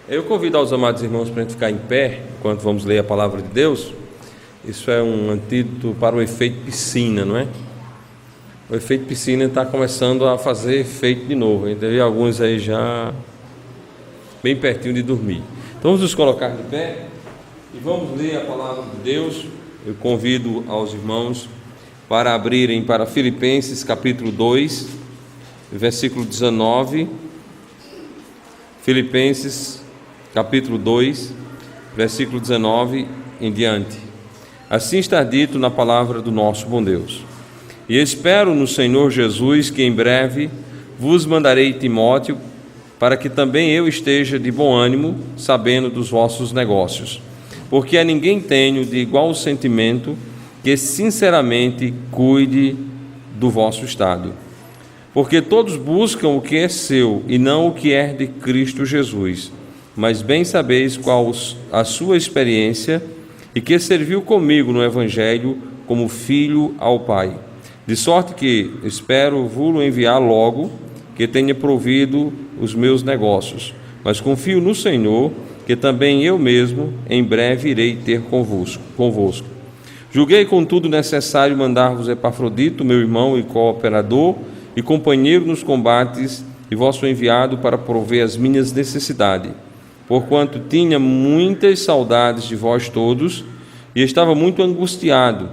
Eu convido aos amados irmãos para a gente ficar em pé enquanto vamos ler a palavra de Deus. Isso é um antídoto para o efeito piscina, não é? O efeito piscina está começando a fazer efeito de novo. A gente vê alguns aí já bem pertinho de dormir. Então vamos nos colocar de pé e vamos ler a palavra de Deus. Eu convido aos irmãos para abrirem para Filipenses capítulo 2, versículo 19. Filipenses capítulo 2, versículo 19 em diante. Assim está dito na palavra do nosso bom Deus. E espero no Senhor Jesus que em breve vos mandarei Timóteo, para que também eu esteja de bom ânimo, sabendo dos vossos negócios. Porque a ninguém tenho de igual sentimento que sinceramente cuide do vosso estado. Porque todos buscam o que é seu e não o que é de Cristo Jesus. Mas bem sabeis qual a sua experiência e que serviu comigo no Evangelho como filho ao Pai. De sorte que espero vou-lo enviar logo, que tenha provido os meus negócios. Mas confio no Senhor, que também eu mesmo em breve irei ter convosco. Julguei, contudo, necessário mandar-vos Epafrodito, meu irmão e cooperador, e companheiro nos combates, e vosso enviado para prover as minhas necessidades, porquanto tinha muitas saudades de vós todos, e estava muito angustiado,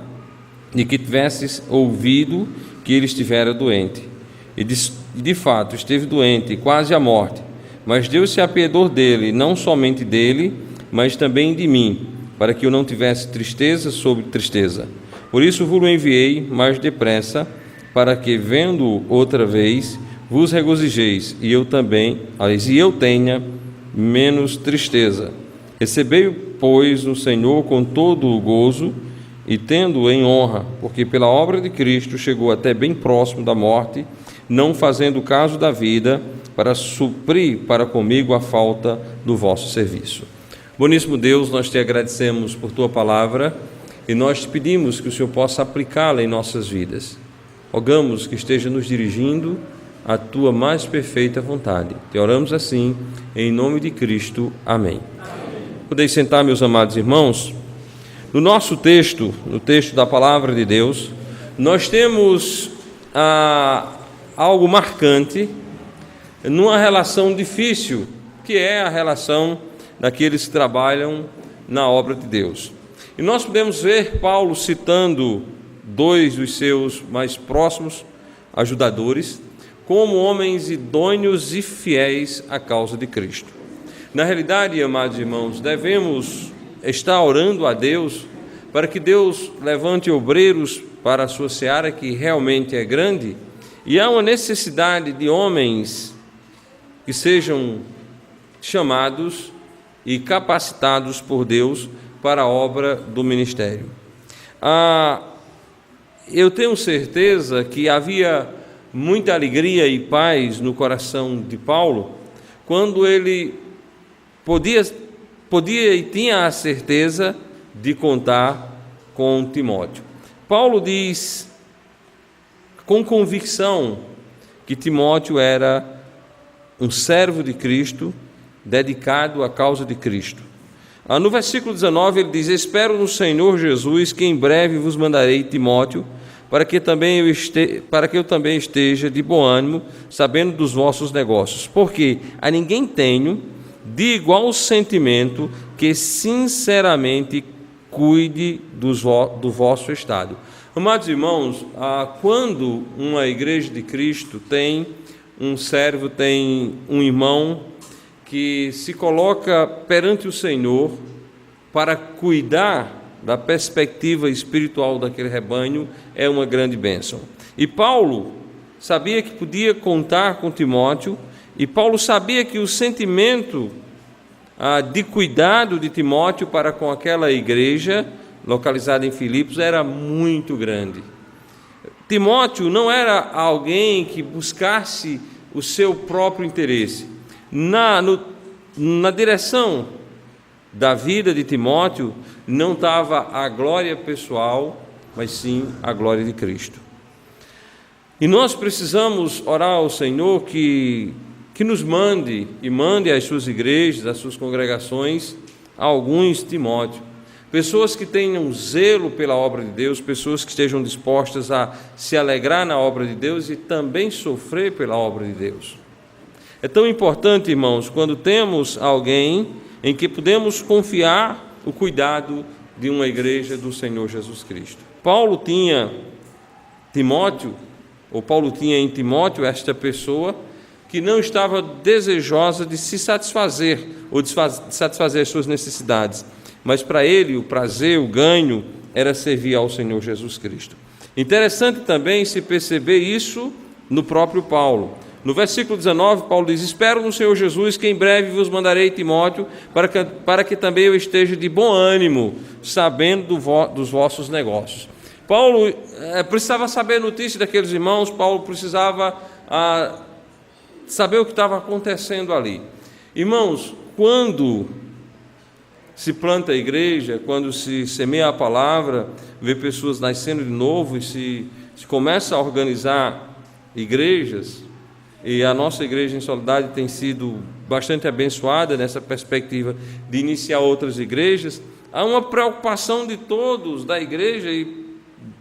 de que tivesses ouvido que ele estivera doente. E de fato esteve doente, quase à morte, mas Deus se apiedou dele, não somente dele, mas também de mim, para que eu não tivesse tristeza sobre tristeza. Por isso vos enviei mais depressa, para que, vendo outra vez, vos regozijeis, e eu tenha menos tristeza. Recebei, pois, no Senhor com todo o gozo, e tendo-o em honra, porque pela obra de Cristo chegou até bem próximo da morte, não fazendo caso da vida, para suprir para comigo a falta do vosso serviço. Boníssimo Deus, nós te agradecemos por tua palavra, e nós te pedimos que o Senhor possa aplicá-la em nossas vidas. Rogamos que esteja nos dirigindo à tua mais perfeita vontade. Te oramos assim, em nome de Cristo. Amém. Podeis sentar, meus amados irmãos. No nosso texto, no texto da palavra de Deus, nós temos algo marcante numa relação difícil, que é a relação daqueles que trabalham na obra de Deus. E nós podemos ver Paulo citando dois dos seus mais próximos ajudadores como homens idôneos e fiéis à causa de Cristo. Na realidade, amados irmãos, devemos estar orando a Deus para que Deus levante obreiros para a sua seara, que realmente é grande, e há uma necessidade de homens que sejam chamados e capacitados por Deus para a obra do ministério. Eu tenho certeza que havia muita alegria e paz no coração de Paulo quando ele podia e tinha a certeza de contar com Timóteo. Paulo diz com convicção que Timóteo era um servo de Cristo, dedicado à causa de Cristo. No versículo 19 ele diz: espero no Senhor Jesus que em breve vos mandarei Timóteo, para que eu também esteja de bom ânimo, sabendo dos vossos negócios, porque a ninguém tenho de igual sentimento que sinceramente cuide do vosso estado. Amados irmãos, quando uma igreja de Cristo tem um servo, tem um irmão que se coloca perante o Senhor para cuidar da perspectiva espiritual daquele rebanho, é uma grande bênção. E Paulo sabia que podia contar com Timóteo, e Paulo sabia que o sentimento de cuidado de Timóteo para com aquela igreja localizada em Filipos era muito grande. Timóteo não era alguém que buscasse o seu próprio interesse. Na direção da vida de Timóteo não estava a glória pessoal, mas sim a glória de Cristo. E nós precisamos orar ao Senhor que que nos mande e mande às suas igrejas, às suas congregações, alguns Timóteo. Pessoas que tenham zelo pela obra de Deus, pessoas que estejam dispostas a se alegrar na obra de Deus e também sofrer pela obra de Deus. É tão importante, irmãos, quando temos alguém em que podemos confiar o cuidado de uma igreja do Senhor Jesus Cristo. Paulo tinha em Timóteo esta pessoa que não estava desejosa de se satisfazer ou de satisfazer as suas necessidades, mas para ele o prazer, o ganho era servir ao Senhor Jesus Cristo. Interessante também se perceber isso no próprio Paulo. No versículo 19, Paulo diz: espero no Senhor Jesus que em breve vos mandarei Timóteo, para que também eu esteja de bom ânimo, sabendo dos vossos negócios. Paulo precisava saber a notícia daqueles irmãos, Paulo precisava saber o que estava acontecendo ali. Irmãos, quando se planta a igreja, quando se semeia a palavra, vê pessoas nascendo de novo e se começa a organizar igrejas, e a nossa igreja em Soledade tem sido bastante abençoada nessa perspectiva de iniciar outras igrejas, há uma preocupação de todos da igreja e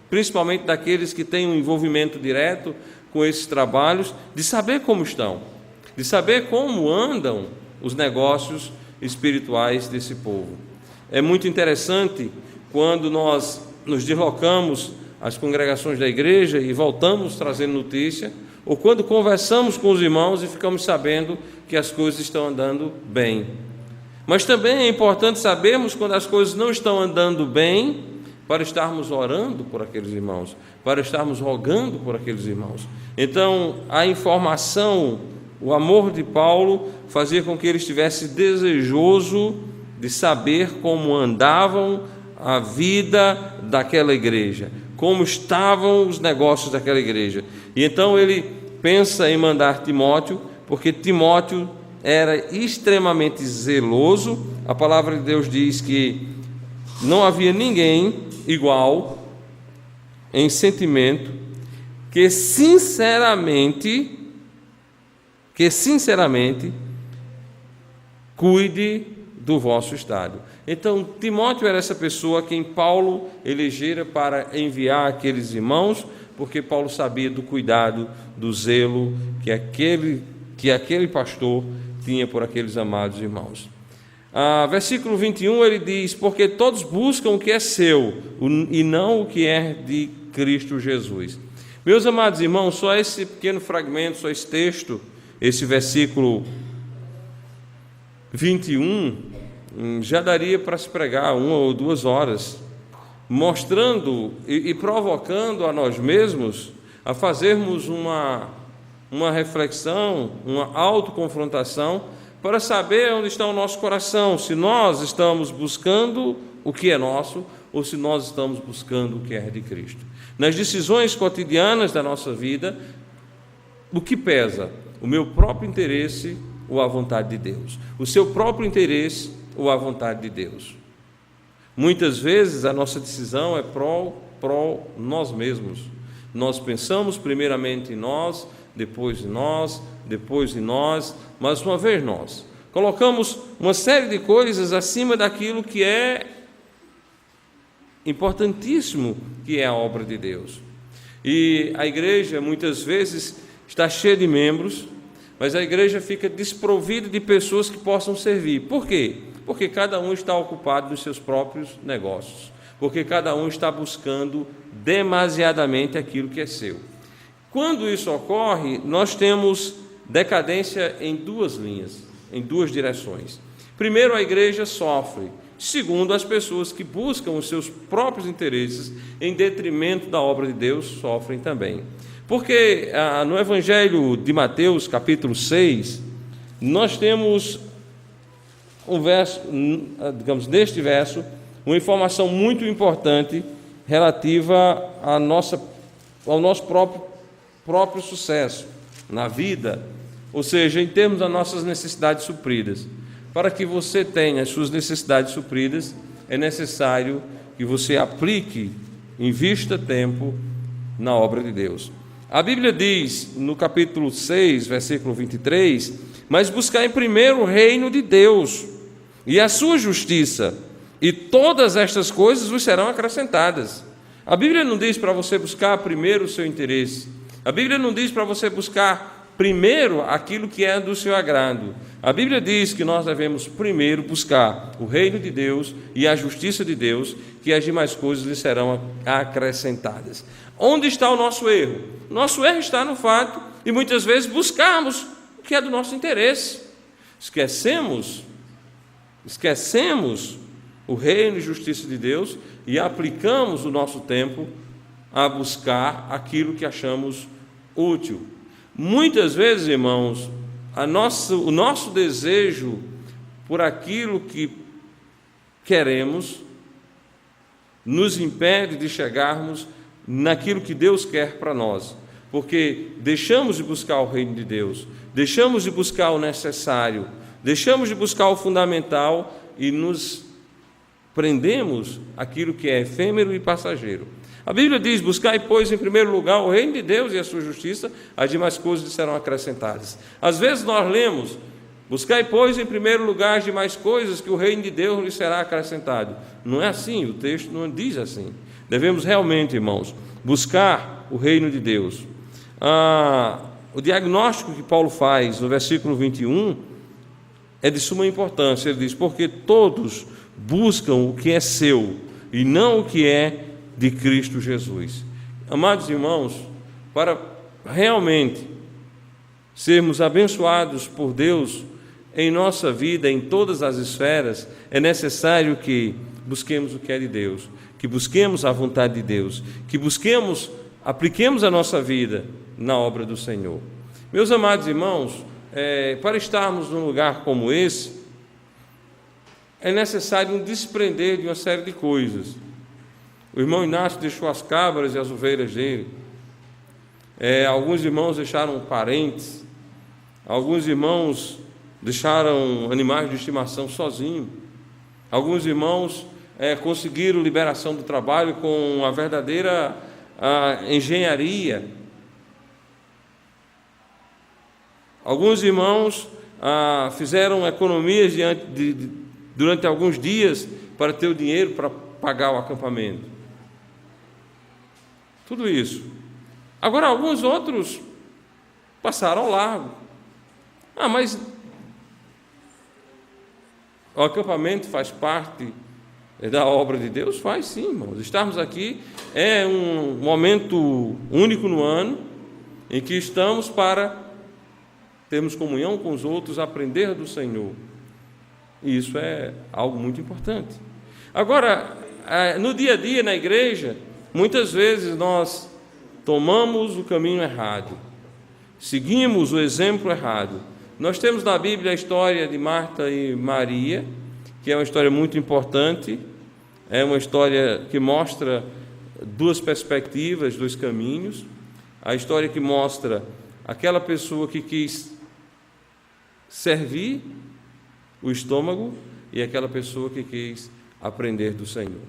principalmente daqueles que têm um envolvimento direto com esses trabalhos, de saber como estão, de saber como andam os negócios espirituais desse povo. É muito interessante quando nós nos deslocamos às congregações da igreja e voltamos trazendo notícia, ou quando conversamos com os irmãos e ficamos sabendo que as coisas estão andando bem. Mas também é importante sabermos quando as coisas não estão andando bem, para estarmos orando por aqueles irmãos, para estarmos rogando por aqueles irmãos. Então, a informação, o amor de Paulo fazia com que ele estivesse desejoso de saber como andavam a vida daquela igreja, como estavam os negócios daquela igreja. E então ele pensa em mandar Timóteo, porque Timóteo era extremamente zeloso. A palavra de Deus diz que não havia ninguém igual em sentimento que sinceramente cuide do vosso estado. Então, Timóteo era essa pessoa quem Paulo elegera para enviar aqueles irmãos, porque Paulo sabia do cuidado, do zelo que aquele pastor tinha por aqueles amados irmãos. Versículo 21, ele diz: porque todos buscam o que é seu e não o que é de Cristo Jesus. Meus amados irmãos, só esse pequeno fragmento, só esse texto, esse versículo 21, já daria para se pregar 1 ou 2 horas, mostrando e provocando a nós mesmos a fazermos uma reflexão, uma autoconfrontação, para saber onde está o nosso coração, se nós estamos buscando o que é nosso ou se nós estamos buscando o que é de Cristo. Nas decisões cotidianas da nossa vida, o que pesa? O meu próprio interesse ou a vontade de Deus? O seu próprio interesse ou a vontade de Deus? Muitas vezes a nossa decisão é pró nós mesmos. Nós pensamos primeiramente em nós, depois em nós, mas uma vez nós colocamos uma série de coisas acima daquilo que é importantíssimo, que é a obra de Deus. E a igreja muitas vezes está cheia de membros, mas a igreja fica desprovida de pessoas que possam servir. Por quê? Porque cada um está ocupado nos seus próprios negócios, porque cada um está buscando demasiadamente aquilo que é seu. Quando isso ocorre, nós temos decadência em 2 linhas, em 2 direções. Primeiro, a igreja sofre. Segundo, as pessoas que buscam os seus próprios interesses em detrimento da obra de Deus sofrem também. Porque no Evangelho de Mateus, capítulo 6, nós temos um verso, neste verso, uma informação muito importante relativa ao nosso próprio sucesso na vida, ou seja, em termos das nossas necessidades supridas. Para que você tenha as suas necessidades supridas, é necessário que você aplique, invista tempo na obra de Deus. A Bíblia diz, no capítulo 6, versículo 23, mas buscar em primeiro o reino de Deus e a sua justiça, e todas estas coisas vos serão acrescentadas. A Bíblia não diz para você buscar primeiro o seu interesse. A Bíblia não diz para você buscar primeiro aquilo que é do seu agrado. A Bíblia diz que nós devemos primeiro buscar o reino de Deus e a justiça de Deus, que as demais coisas lhe serão acrescentadas. Onde está o nosso erro? Nosso erro está no fato de muitas vezes buscarmos o que é do nosso interesse. Esquecemos o reino e justiça de Deus e aplicamos o nosso tempo a buscar aquilo que achamos útil. Muitas vezes, irmãos, o nosso desejo por aquilo que queremos nos impede de chegarmos naquilo que Deus quer para nós, porque deixamos de buscar o reino de Deus, deixamos de buscar o necessário, deixamos de buscar o fundamental e nos prendemos aquilo que é efêmero e passageiro. A Bíblia diz: buscai, pois, em primeiro lugar o reino de Deus e a sua justiça, as demais coisas lhe serão acrescentadas. Às vezes nós lemos: buscai, pois, em primeiro lugar as demais coisas, que o reino de Deus lhe será acrescentado. Não é assim, o texto não diz assim. Devemos realmente, irmãos, buscar o reino de Deus. O diagnóstico que Paulo faz no versículo 21 é de suma importância. Ele diz: porque todos buscam o que é seu e não o que é de Cristo Jesus. Amados irmãos, para realmente sermos abençoados por Deus em nossa vida, em todas as esferas, é necessário que busquemos o que é de Deus, que busquemos a vontade de Deus, que apliquemos a nossa vida na obra do Senhor. Meus amados irmãos, para estarmos num lugar como esse, é necessário um desprender de uma série de coisas. O irmão Inácio deixou as cabras e as ovelhas dele. Alguns irmãos deixaram parentes. Alguns irmãos deixaram animais de estimação sozinhos. Alguns irmãos conseguiram liberação do trabalho com a verdadeira engenharia. Alguns irmãos fizeram economias durante alguns dias para ter o dinheiro para pagar o acampamento. Tudo isso. Agora, alguns outros passaram ao largo. Mas o acampamento faz parte da obra de Deus? Faz sim, irmãos. Estarmos aqui é um momento único no ano em que estamos para termos comunhão com os outros, aprender do Senhor. E isso é algo muito importante. Agora, no dia a dia, na igreja, muitas vezes nós tomamos o caminho errado, seguimos o exemplo errado. Nós temos na Bíblia a história de Marta e Maria, que é uma história muito importante, é uma história que mostra duas perspectivas, dois caminhos. A história que mostra aquela pessoa que quis servir o estômago e aquela pessoa que quis aprender do Senhor.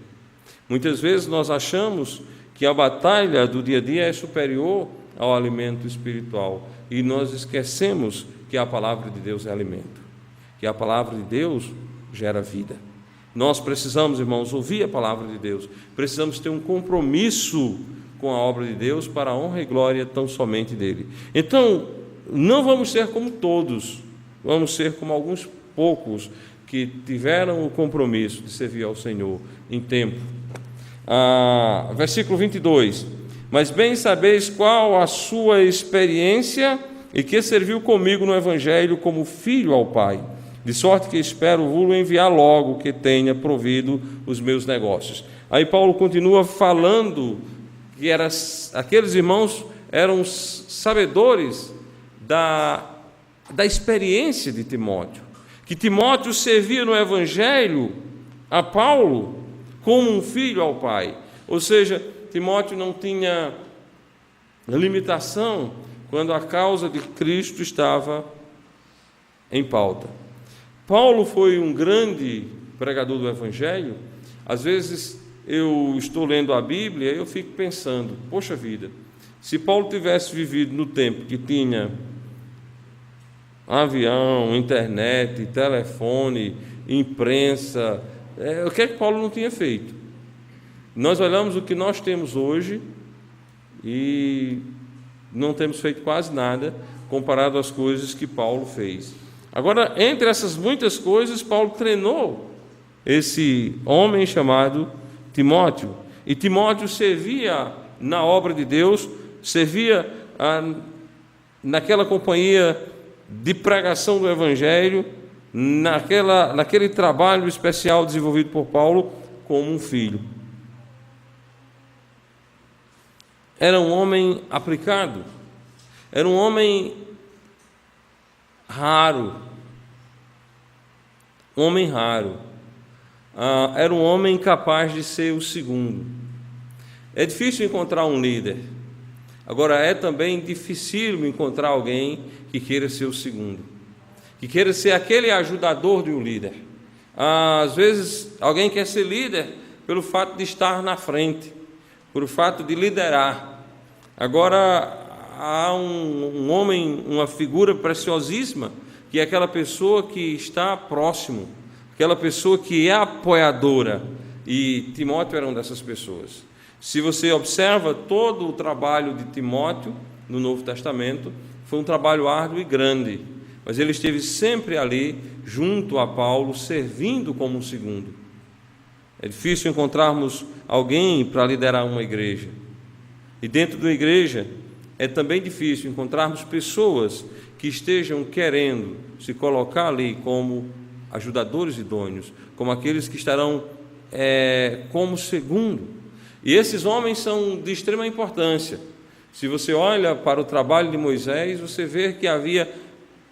Muitas vezes nós achamos que a batalha do dia a dia é superior ao alimento espiritual e nós esquecemos que a palavra de Deus é alimento, que a palavra de Deus gera vida. Nós precisamos, irmãos, ouvir a palavra de Deus, precisamos ter um compromisso com a obra de Deus para a honra e glória tão somente dele. Então, não vamos ser como todos, vamos ser como alguns poucos que tiveram o compromisso de servir ao Senhor em tempo. Versículo 22. Mas bem sabeis qual a sua experiência e que serviu comigo no Evangelho como filho ao Pai, de sorte que espero vos enviar logo que tenha provido os meus negócios. Aí Paulo continua falando que aqueles irmãos eram sabedores da experiência de Timóteo, que Timóteo servia no Evangelho a Paulo como um filho ao Pai. Ou seja, Timóteo não tinha limitação quando a causa de Cristo estava em pauta. Paulo foi um grande pregador do Evangelho. Às vezes eu estou lendo a Bíblia e eu fico pensando, poxa vida, se Paulo tivesse vivido no tempo que tinha avião, internet, telefone, imprensa. O que é que Paulo não tinha feito? Nós olhamos o que nós temos hoje e não temos feito quase nada comparado às coisas que Paulo fez. Agora, entre essas muitas coisas, Paulo treinou esse homem chamado Timóteo. E Timóteo servia na obra de Deus, servia naquela companhia de pregação do Evangelho, naquele trabalho especial desenvolvido por Paulo, como um filho. Era um homem aplicado, era um homem raro, era um homem capaz de ser o segundo. É difícil encontrar um líder, agora é também dificílimo encontrar alguém que queira ser o segundo, que queira ser aquele ajudador de um líder. Às vezes alguém quer ser líder pelo fato de estar na frente, pelo fato de liderar. Agora, há um homem, uma figura preciosíssima, que é aquela pessoa que está próximo, aquela pessoa que é apoiadora, e Timóteo era uma dessas pessoas. Se você observa todo o trabalho de Timóteo no Novo Testamento, foi um trabalho árduo e grande, mas ele esteve sempre ali, junto a Paulo, servindo como um segundo. É difícil encontrarmos alguém para liderar uma igreja. E dentro da igreja é também difícil encontrarmos pessoas que estejam querendo se colocar ali como ajudadores idôneos, como aqueles que estarão como segundo. E esses homens são de extrema importância. Se você olha para o trabalho de Moisés, você vê que havia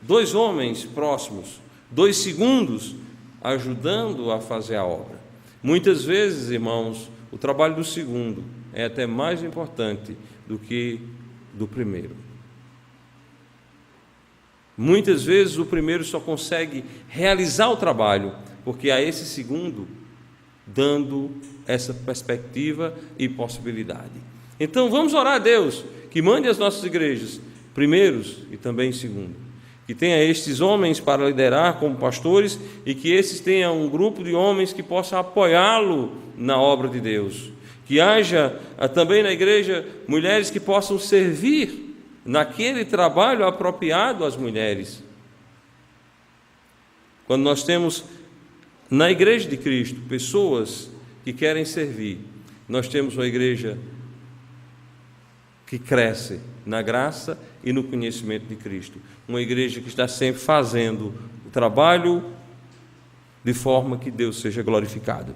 2 homens próximos, 2 segundos, ajudando a fazer a obra. Muitas vezes, irmãos, o trabalho do segundo é até mais importante do que do primeiro. Muitas vezes o primeiro só consegue realizar o trabalho porque há esse segundo dando essa perspectiva e possibilidade. Então vamos orar a Deus que mande as nossas igrejas primeiros e também segundo, que tenha estes homens para liderar como pastores e que esses tenham um grupo de homens que possa apoiá-lo na obra de Deus. Que haja também na igreja mulheres que possam servir naquele trabalho apropriado às mulheres. Quando nós temos na igreja de Cristo pessoas que querem servir, nós temos uma igreja que cresce na graça e no conhecimento de Cristo. Uma igreja que está sempre fazendo o trabalho de forma que Deus seja glorificado.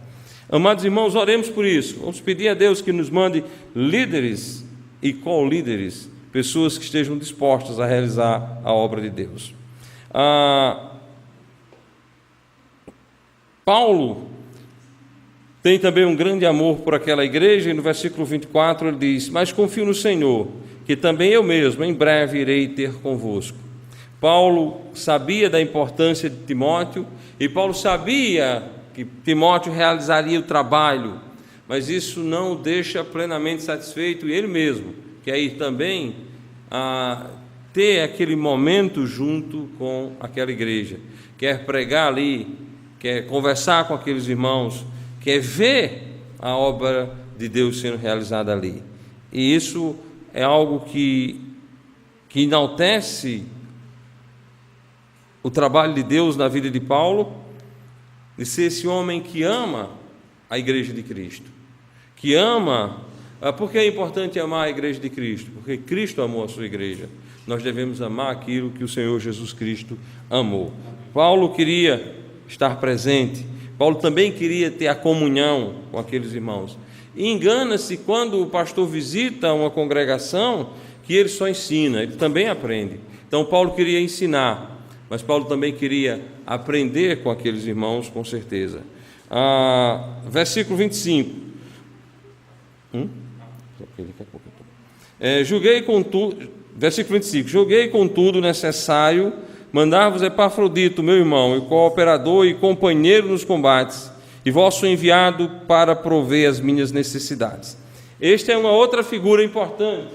Amados irmãos, oremos por isso. Vamos pedir a Deus que nos mande líderes e co-líderes, pessoas que estejam dispostas a realizar a obra de Deus. Paulo tem também um grande amor por aquela igreja, e no versículo 24 ele diz: mas confio no Senhor, que também eu mesmo em breve irei ter convosco. Paulo sabia da importância de Timóteo, e Paulo sabia que Timóteo realizaria o trabalho, mas isso não o deixa plenamente satisfeito, e ele mesmo quer ir também ter aquele momento junto com aquela igreja, quer pregar ali, quer conversar com aqueles irmãos, quer ver a obra de Deus sendo realizada ali. E isso é algo que enaltece o trabalho de Deus na vida de Paulo, de ser esse homem que ama a igreja de Cristo, que ama. Por que é importante amar a igreja de Cristo? Porque Cristo amou a sua igreja. Nós devemos amar aquilo que o Senhor Jesus Cristo amou. Paulo queria estar presente, Paulo também queria ter a comunhão com aqueles irmãos. E engana-se quando o pastor visita uma congregação que ele só ensina, ele também aprende. Então Paulo queria ensinar, mas Paulo também queria aprender com aqueles irmãos, com certeza. Versículo 25. Versículo 25. Julguei contudo necessário mandar-vos Epafrodito, meu irmão, e cooperador e companheiro nos combates, e vosso enviado para prover as minhas necessidades. Esta é uma outra figura importante.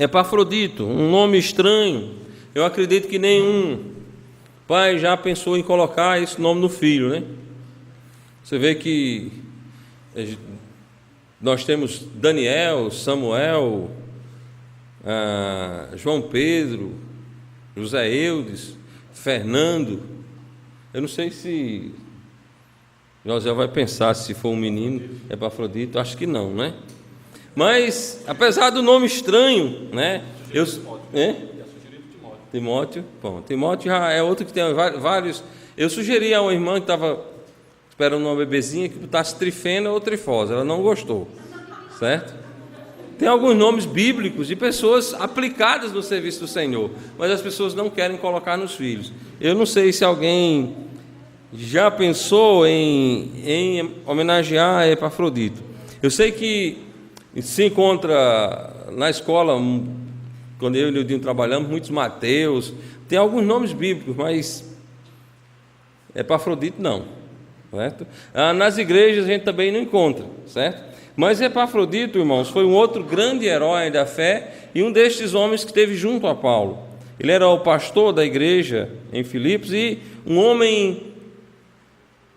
Epafrodito, um nome estranho. Eu acredito que nenhum pai já pensou em colocar esse nome no filho, né? Você vê que nós temos Daniel, Samuel, João Pedro, José Eudes, Fernando. Eu não sei se José vai pensar se for um menino, Epafrodito, acho que não, né? Mas, apesar do nome estranho, né? Timóteo, bom, Timóteo já é outro que tem vários. Eu sugeri a uma irmã que estava esperando uma bebezinha que botasse Trifena ou Trifosa, ela não gostou, certo? Tem alguns nomes bíblicos de pessoas aplicadas no serviço do Senhor, mas as pessoas não querem colocar nos filhos. Eu não sei se alguém já pensou em homenagear Epafrodito. Eu sei que se encontra na escola, quando eu e o Nildinho trabalhamos, muitos Mateus, tem alguns nomes bíblicos, mas Epafrodito não, certo? Nas igrejas a gente também não encontra, certo? Mas Epafrodito, irmãos, foi um outro grande herói da fé e um destes homens que esteve junto a Paulo. Ele era o pastor da igreja em Filipos e um homem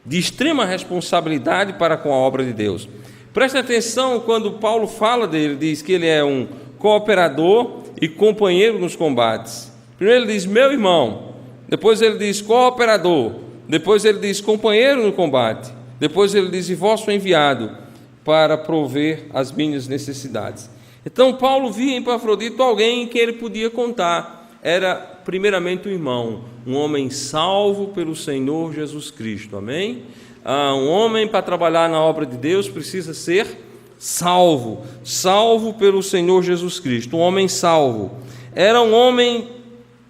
de extrema responsabilidade para com a obra de Deus. Preste atenção quando Paulo fala dele, diz que ele é um cooperador e companheiro nos combates. Primeiro ele diz meu irmão, depois ele diz cooperador, depois ele diz companheiro no combate, depois ele diz e vosso enviado para prover as minhas necessidades. Então Paulo via em Epafrodito alguém em que ele podia contar. Era primeiramente um irmão, um homem salvo pelo Senhor Jesus Cristo, amém? Um homem para trabalhar na obra de Deus precisa ser salvo pelo Senhor Jesus Cristo, um homem salvo. Era um homem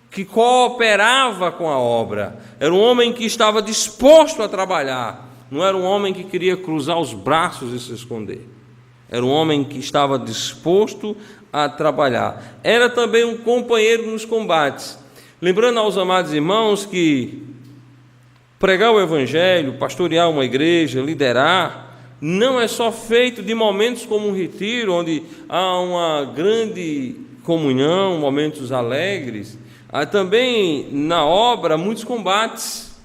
que cooperava com a obra, era um homem que estava disposto a trabalhar, não era um homem que queria cruzar os braços e se esconder, era um homem que estava disposto a trabalhar. Era também um companheiro nos combates. Lembrando aos amados irmãos que pregar o evangelho, pastorear uma igreja, liderar, não é só feito de momentos como um retiro, onde há uma grande comunhão, momentos alegres. Há também na obra muitos combates.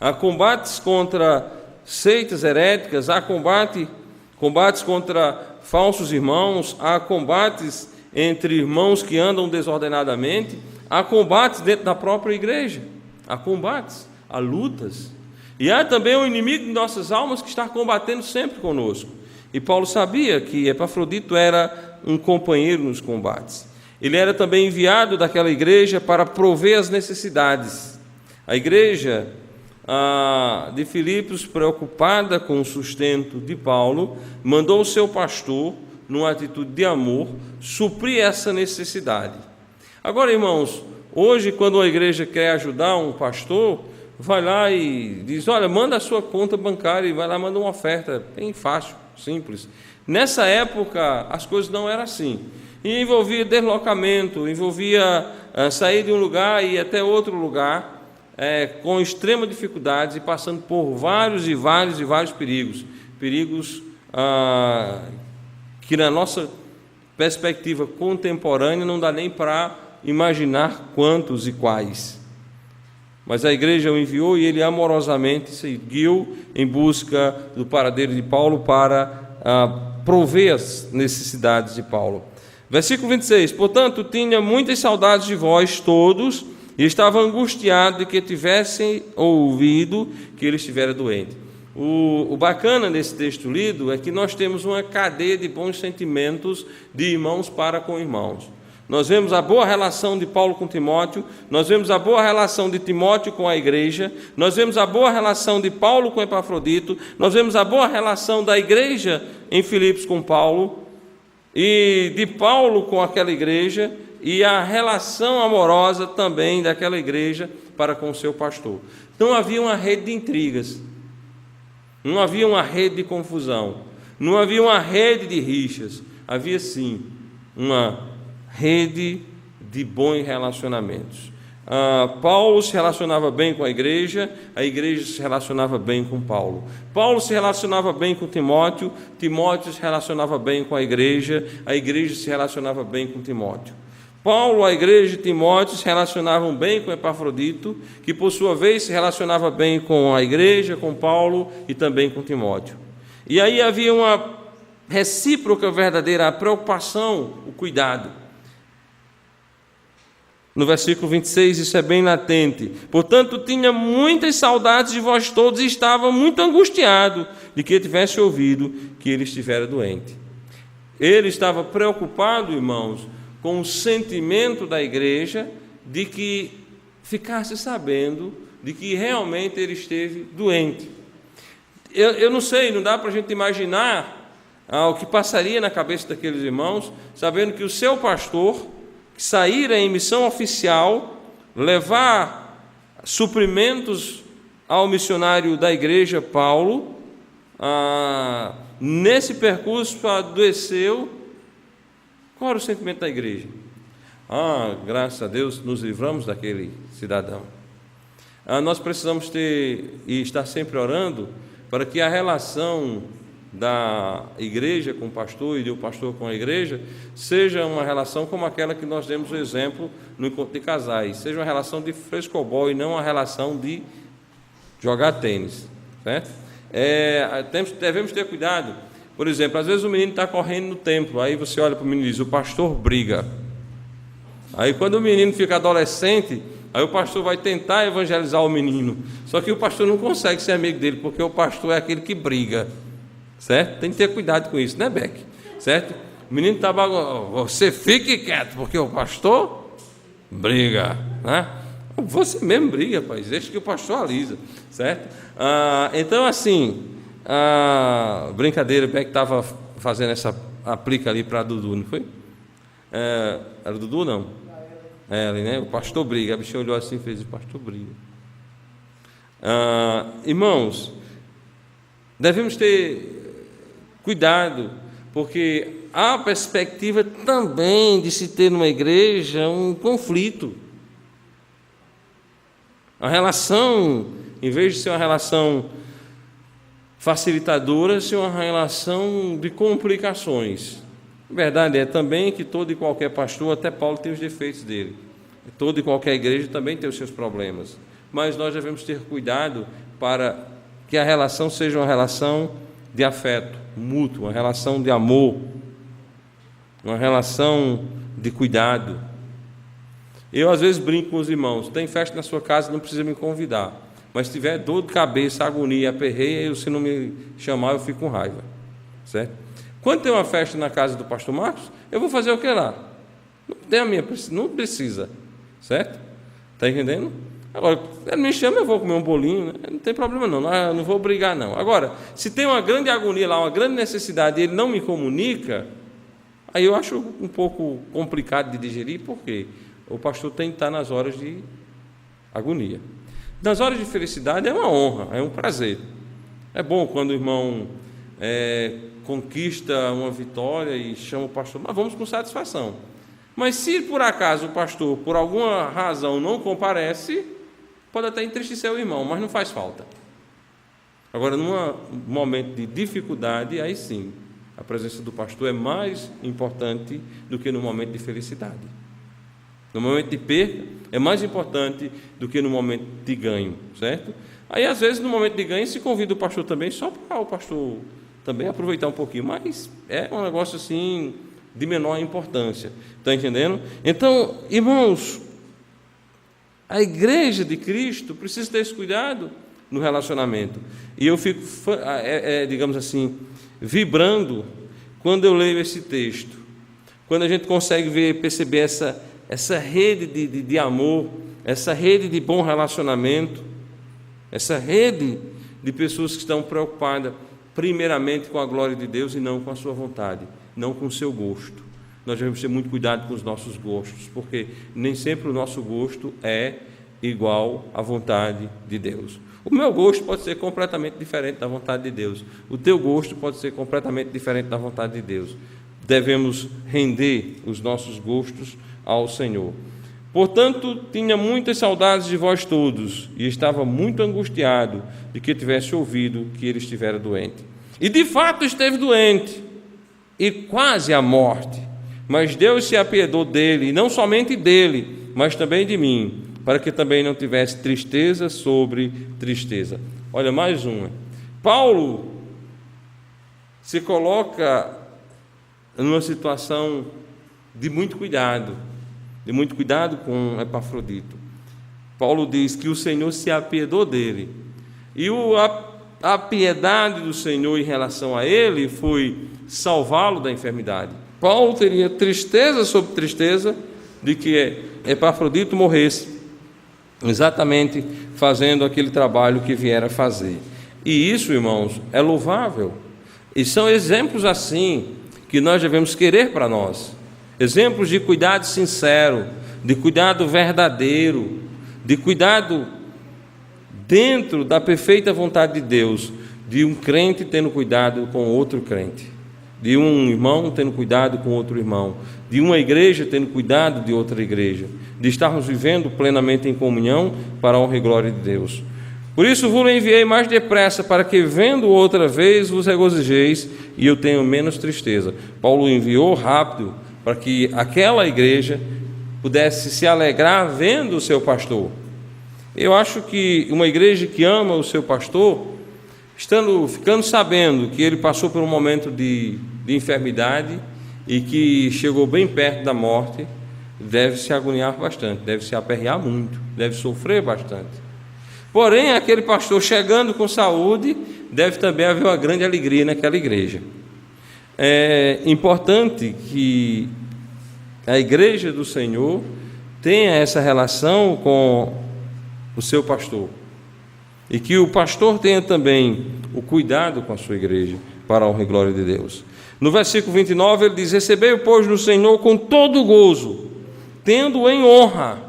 Há combates contra seitas heréticas, há combates contra falsos irmãos, há combates entre irmãos que andam desordenadamente, há combates dentro da própria igreja, há combates, há lutas. E há também o inimigo de nossas almas que está combatendo sempre conosco. E Paulo sabia que Epafrodito era um companheiro nos combates. Ele era também enviado daquela igreja para prover as necessidades. A igreja de Filipos, preocupada com o sustento de Paulo, mandou o seu pastor, numa atitude de amor, suprir essa necessidade. Agora, irmãos, hoje, quando a igreja quer ajudar um pastor, vai lá e diz, olha, manda a sua conta bancária, e vai lá, manda uma oferta, bem fácil, simples. Nessa época, as coisas não eram assim. E envolvia deslocamento, envolvia sair de um lugar e ir até outro lugar, com extrema dificuldade e passando por vários perigos. Perigos que na nossa perspectiva contemporânea não dá nem para imaginar quantos e quais. Mas a igreja o enviou e ele amorosamente seguiu em busca do paradeiro de Paulo para prover as necessidades de Paulo. Versículo 26, portanto, tinha muitas saudades de vós todos e estava angustiado de que tivessem ouvido que ele estivera doente. O bacana nesse texto lido é que nós temos uma cadeia de bons sentimentos de irmãos para com irmãos. Nós vemos a boa relação de Paulo com Timóteo, nós vemos a boa relação de Timóteo com a igreja, nós vemos a boa relação de Paulo com Epafrodito, nós vemos a boa relação da igreja em Filipos com Paulo, e de Paulo com aquela igreja, e a relação amorosa também daquela igreja para com o seu pastor. Não havia uma rede de intrigas, não havia uma rede de confusão, não havia uma rede de rixas, havia sim uma rede de bons relacionamentos. Paulo se relacionava bem com a igreja se relacionava bem com Paulo. Paulo se relacionava bem com Timóteo, Timóteo se relacionava bem com a igreja se relacionava bem com Timóteo. Paulo, a igreja de Timóteo se relacionavam bem com Epafrodito, que por sua vez se relacionava bem com a igreja, com Paulo e também com Timóteo. E aí havia uma recíproca verdadeira, a preocupação, o cuidado. No versículo 26, isso é bem latente. Portanto, tinha muitas saudades de vós todos e estava muito angustiado de que tivesse ouvido que ele estivera doente. Ele estava preocupado, irmãos, com o sentimento da igreja de que ficasse sabendo de que realmente ele esteve doente. Eu não sei, não dá para a gente imaginar o que passaria na cabeça daqueles irmãos, sabendo que o seu pastor, que saíra em missão oficial, levar suprimentos ao missionário da igreja Paulo, nesse percurso adoeceu. Qual era o sentimento da igreja? Graças a Deus nos livramos daquele cidadão. Nós precisamos ter e estar sempre orando para que a relação da igreja com o pastor e do pastor com a igreja seja uma relação como aquela que nós demos o exemplo no encontro de casais, seja uma relação de frescobol e não uma relação de jogar tênis, certo? Devemos ter cuidado. Por exemplo, às vezes o menino está correndo no templo, aí você olha para o menino e diz: o pastor briga. Aí quando o menino fica adolescente, aí o pastor vai tentar evangelizar o menino, só que o pastor não consegue ser amigo dele, porque o pastor é aquele que briga, certo? Tem que ter cuidado com isso, né, Beck? Certo? O menino está bagunçado, você fique quieto, porque o pastor briga, né? Você mesmo briga, rapaz, deixa que o pastor alisa, certo? Então, assim, brincadeira, o Beck estava fazendo essa aplica ali para Dudu, não foi? Era Dudu, não? Ela, né? O pastor briga. A bichinha olhou assim e fez: o pastor briga. Irmãos, devemos ter cuidado, porque há perspectiva também de se ter numa igreja um conflito. A relação, em vez de ser uma relação facilitadora, ser uma relação de complicações. A verdade é também que todo e qualquer pastor, até Paulo, tem os defeitos dele. Toda e qualquer igreja também tem os seus problemas. Mas nós devemos ter cuidado para que a relação seja uma relação de afeto mútuo, uma relação de amor, uma relação de cuidado. Eu, às vezes, brinco com os irmãos: tem festa na sua casa, não precisa me convidar. Mas se tiver dor de cabeça, agonia, aperreio, se não me chamar, eu fico com raiva. Certo? Quando tem uma festa na casa do pastor Marcos, eu vou fazer o que lá? Não precisa. Certo? Está entendendo? Agora, ele me chama, eu vou comer um bolinho, né? Não tem problema não, não vou brigar não. Agora, se tem uma grande agonia lá, uma grande necessidade, e ele não me comunica, aí eu acho um pouco complicado de digerir, porque o pastor tem que estar nas horas de agonia. Nas horas de felicidade é uma honra, é um prazer. É bom quando o irmão conquista uma vitória e chama o pastor, mas vamos com satisfação. Mas se por acaso o pastor, por alguma razão, não comparece, pode até entristecer o irmão, mas não faz falta. Agora, num momento de dificuldade, aí sim, a presença do pastor é mais importante do que no momento de felicidade. No momento de perda, é mais importante do que no momento de ganho, certo? Aí, às vezes, no momento de ganho, se convida o pastor também, só para o pastor também aproveitar um pouquinho, mas é um negócio assim de menor importância. Está entendendo? Então, irmãos, a igreja de Cristo precisa ter esse cuidado no relacionamento. E eu fico, digamos assim, vibrando quando eu leio esse texto, quando a gente consegue perceber essa rede de amor, essa rede de bom relacionamento, essa rede de pessoas que estão preocupadas primeiramente com a glória de Deus e não com a sua vontade, não com o seu gosto. Nós devemos ter muito cuidado com os nossos gostos, porque nem sempre o nosso gosto é igual à vontade de Deus. O meu gosto pode ser completamente diferente da vontade de Deus. O teu gosto pode ser completamente diferente da vontade de Deus. Devemos render os nossos gostos ao Senhor. Portanto, tinha muitas saudades de vós todos, e estava muito angustiado de que tivesse ouvido que ele estivera doente. E de fato esteve doente, e quase à morte. mas Deus se apiedou dele, e não somente dele, mas também de mim, para que também não tivesse tristeza sobre tristeza. Olha, mais uma. Paulo se coloca numa situação de muito cuidado com Epafrodito. Paulo diz que o Senhor se apiedou dele, e a piedade do Senhor em relação a ele foi salvá-lo da enfermidade. Paulo teria tristeza sobre tristeza de que Epafrodito morresse, exatamente fazendo aquele trabalho que viera fazer. E isso, irmãos, é louvável. E são exemplos assim que nós devemos querer para nós. Exemplos de cuidado sincero, de cuidado verdadeiro, de cuidado dentro da perfeita vontade de Deus, de um crente tendo cuidado com outro crente, de um irmão tendo cuidado com outro irmão, de uma igreja tendo cuidado de outra igreja, de estarmos vivendo plenamente em comunhão para a honra e glória de Deus. Por isso vos enviei mais depressa, para que, vendo outra vez, vos regozijeis, e eu tenho menos tristeza. Paulo enviou rápido, para que aquela igreja pudesse se alegrar vendo o seu pastor. Eu acho que uma igreja que ama o seu pastor, ficando sabendo que ele passou por um momento de enfermidade e que chegou bem perto da morte, deve se agoniar bastante, deve se aperrear muito, deve sofrer bastante. Porém, aquele pastor chegando com saúde, deve também haver uma grande alegria naquela igreja. É importante que a igreja do Senhor tenha essa relação com o seu pastor, e que o pastor tenha também o cuidado com a sua igreja, para a honra e glória de Deus. No versículo 29 ele diz: recebei, pois, no Senhor com todo gozo, tendo em honra.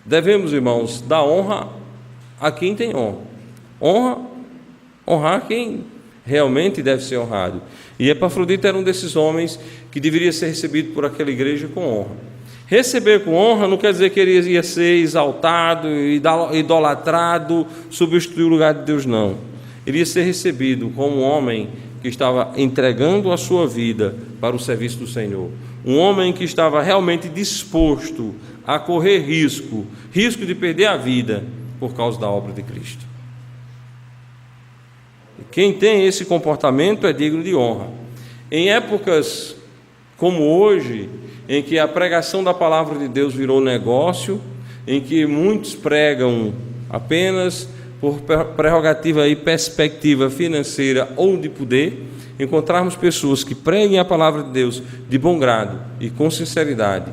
Devemos, irmãos, dar honra a quem tem honra, honrar quem realmente deve ser honrado. E Epafrodito era um desses homens que deveria ser recebido por aquela igreja com honra. Receber com honra não quer dizer que ele ia ser exaltado, idolatrado, substituir o lugar de Deus, não. Ele ia ser recebido como um homem que estava entregando a sua vida para o serviço do Senhor. Um homem que estava realmente disposto a correr risco de perder a vida por causa da obra de Cristo. Quem tem esse comportamento é digno de honra. Em épocas como hoje, em que a pregação da palavra de Deus virou negócio, em que muitos pregam apenas por prerrogativa e perspectiva financeira ou de poder, encontrarmos pessoas que preguem a palavra de Deus de bom grado e com sinceridade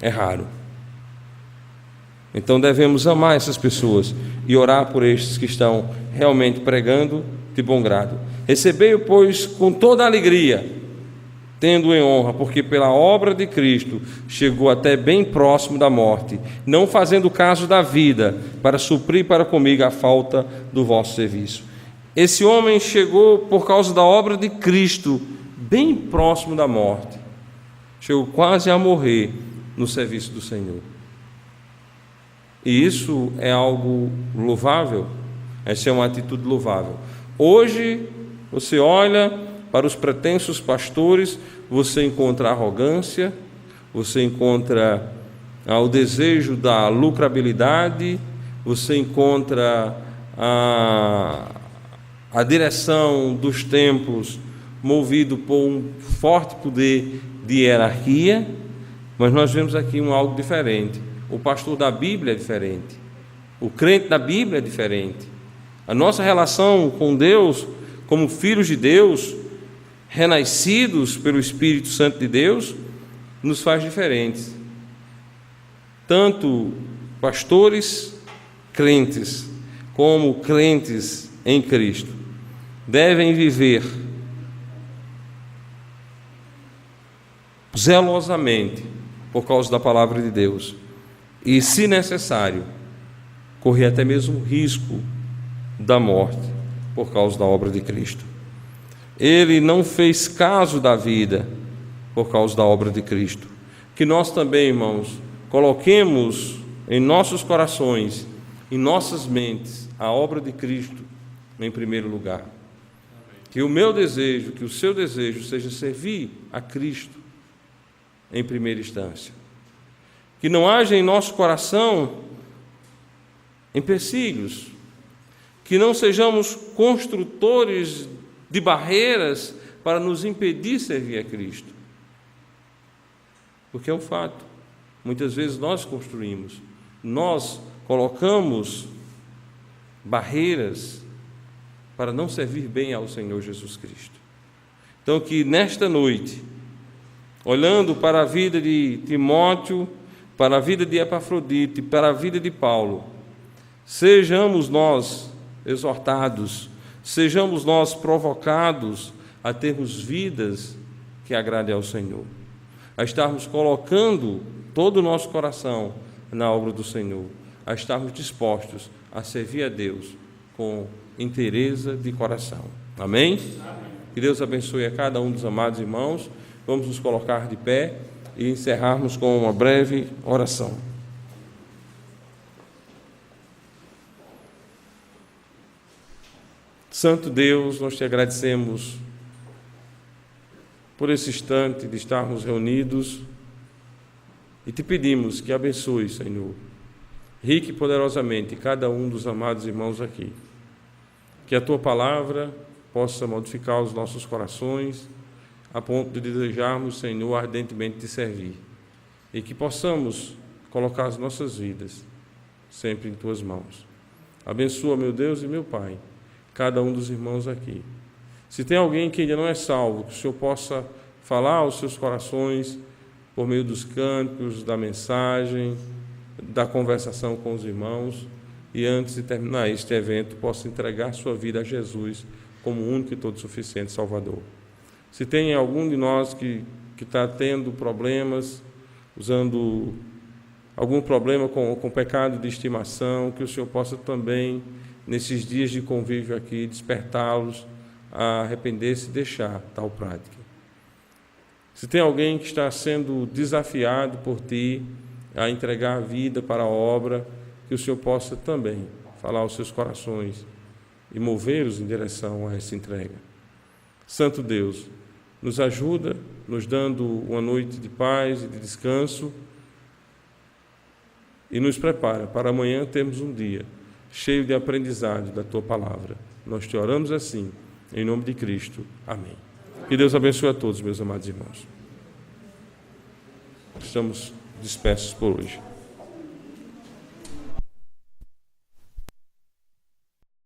é raro. Então devemos amar essas pessoas e orar por estes que estão realmente pregando de bom grado. Recebei-o, pois, com toda alegria, tendo em honra, porque pela obra de Cristo chegou até bem próximo da morte, não fazendo caso da vida, para suprir para comigo a falta do vosso serviço. Esse homem chegou por causa da obra de Cristo, bem próximo da morte, chegou quase a morrer no serviço do Senhor. E isso é algo louvável, essa é uma atitude louvável. Hoje, você olha para os pretensos pastores, você encontra arrogância, você encontra o desejo da lucrabilidade, você encontra a direção dos templos movido por um forte poder de hierarquia, mas nós vemos aqui algo diferente. O pastor da Bíblia é diferente, o crente da Bíblia é diferente. A nossa relação com Deus, como filhos de Deus, renascidos pelo Espírito Santo de Deus, nos faz diferentes. Tanto pastores crentes, como crentes em Cristo, devem viver zelosamente por causa da palavra de Deus e, se necessário, correr até mesmo risco da morte por causa da obra de Cristo. Ele não fez caso da vida por causa da obra de Cristo. Que nós também, irmãos, coloquemos em nossos corações, em nossas mentes, a obra de Cristo em primeiro lugar. Que o meu desejo, que o seu desejo seja servir a Cristo em primeira instância. Que não haja em nosso coração empecilhos, que não sejamos construtores de barreiras para nos impedir servir a Cristo. Porque é um fato, muitas vezes nós construímos, nós colocamos barreiras para não servir bem ao Senhor Jesus Cristo. Então, que nesta noite, olhando para a vida de Timóteo, para a vida de Epafrodito, para a vida de Paulo, sejamos nós exortados, sejamos nós provocados a termos vidas que agradem ao Senhor, a estarmos colocando todo o nosso coração na obra do Senhor, a estarmos dispostos a servir a Deus com inteireza de coração. Amém? Que Deus abençoe a cada um dos amados irmãos. Vamos nos colocar de pé e encerrarmos com uma breve oração. Santo Deus, nós te agradecemos por esse instante de estarmos reunidos e te pedimos que abençoe, Senhor, rique e poderosamente cada um dos amados irmãos aqui. Que a tua palavra possa modificar os nossos corações a ponto de desejarmos, Senhor, ardentemente te servir e que possamos colocar as nossas vidas sempre em tuas mãos. Abençoa, meu Deus e meu Pai, cada um dos irmãos aqui. Se tem alguém que ainda não é salvo, que o Senhor possa falar aos seus corações por meio dos cânticos, da mensagem, da conversação com os irmãos, e antes de terminar este evento, possa entregar sua vida a Jesus como o único e todo suficiente Salvador. Se tem algum de nós que está tendo problemas, usando algum problema com pecado de estimação, que o Senhor possa também, nesses dias de convívio aqui, despertá-los a arrepender-se e deixar tal prática. Se tem alguém que está sendo desafiado por Ti a entregar a vida para a obra, que o Senhor possa também falar aos seus corações e movê-los em direção a essa entrega. Santo Deus, nos ajuda, nos dando uma noite de paz e de descanso e nos prepara para amanhã termos um dia cheio de aprendizado da Tua palavra. Nós te oramos assim, em nome de Cristo. Amém. Que Deus abençoe a todos, meus amados irmãos. Estamos dispersos por hoje.